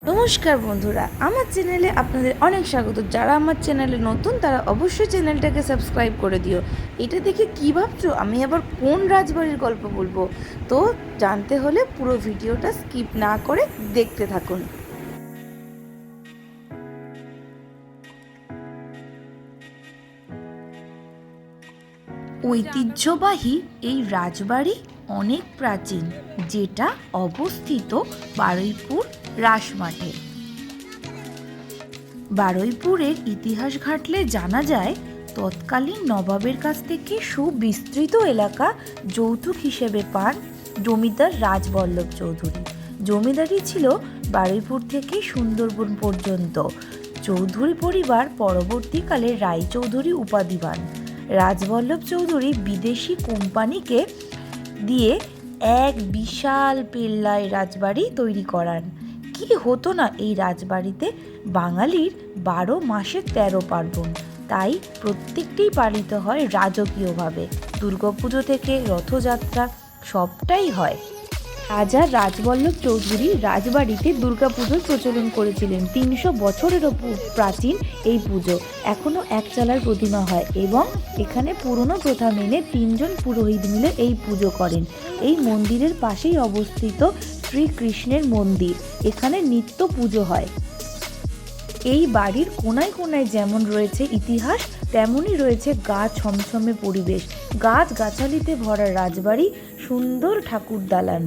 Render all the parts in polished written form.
নমস্কার বন্ধুরা, আমার চ্যানেলে আপনাদের অনেক স্বাগত। যারা আমার চ্যানেলে নতুন তারা অবশ্যই চ্যানেলটাকে সাবস্ক্রাইব করে দিও। এটা দেখে কী ভাবছো আমি আবার কোন রাজবাড়ির গল্প বলবো? তো জানতে হলে পুরো ভিডিওটা স্কিপ না করে দেখতে থাকুন। ঐতিহ্যবাহী এই রাজবাড়ি অনেক প্রাচীন, যেটা অবস্থিত বারুইপুর রাসমাঠে। বারুইপুরের ইতিহাস ঘাঁটলে জানা যায়, তৎকালীন নবাবের কাছ থেকে সুবিস্তৃত এলাকা যৌতুক হিসেবে পান জমিদার রাজবল্লভ চৌধুরী। জমিদারি ছিল বারুইপুর থেকে সুন্দরবন পর্যন্ত। চৌধুরী পরিবার পরবর্তীকালে রায়চৌধুরী উপাধি পান। রাজবল্লভ চৌধুরী বিদেশি কোম্পানিকে দিয়ে এক বিশাল পেল্লায় রাজবাড়ি তৈরি করান। কি হতো না এই রাজবাড়িতে! বাঙালির 12 মাসে 13 পার্বণ, তাই প্রত্যেকটি পালিত হয় রাজকীয়ভাবে। দুর্গাপুজো থেকে রথযাত্রা সবটাই হয়। রাজা রাজবল্লভ চৌধুরী রাজবাড়িতে দুর্গাপুজোর প্রচলন করেছিলেন। 300 বছরেরও প্রাচীন এই পুজো। এখনও একচালার প্রতিমা হয় এবং এখানে পুরনো প্রথা মেনে 3 জন পুরোহিত মিলে এই পুজো করেন। এই মন্দিরের পাশেই অবস্থিত শ্রীকৃষ্ণের মন্দির। এখানে নিত্য পুজো হয়। এই বাড়ির কোনায় কোনায় যেমন রয়েছে ইতিহাস, তেমনই রয়েছে গা ছমছমে পরিবেশ। গাছগাছালিতে ভরা রাজবাড়ি, সুন্দর ঠাকুর দালান।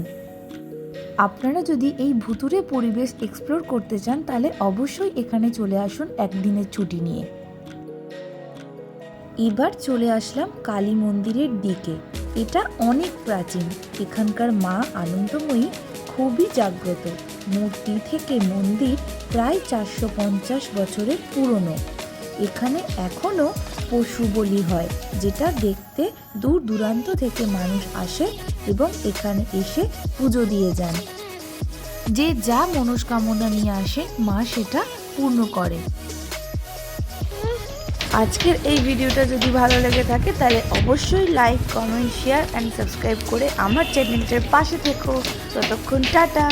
আপনারা যদি এই ভুতুড়ে পরিবেশ এক্সপ্লোর করতে চান তাহলে অবশ্যই এখানে চলে আসুন একদিনের ছুটি নিয়ে। এবার চলে আসলাম কালী মন্দিরের দিকে। এটা অনেক প্রাচীন। এখানকার মা আনন্দময়ী খুবই জাগ্রত। মূর্তি থেকে মন্দির প্রায় 450 বছরের পুরনো। এখানে এখনও পশু বলি হয়, যেটা দেখতে দূর দূরান্ত থেকে মানুষ আসে এবং এখানে এসে পুজো দিয়ে যান। যে যা মনস্কামনা নিয়ে আসে মা সেটা পূর্ণ করে। আজকের এই ভিডিওটা যদি ভালো লেগে থাকে তাহলে অবশ্যই like, comment, share and subscribe করে আমার চ্যানেলটার পাশে থেকো। ততক্ষণ টাটা।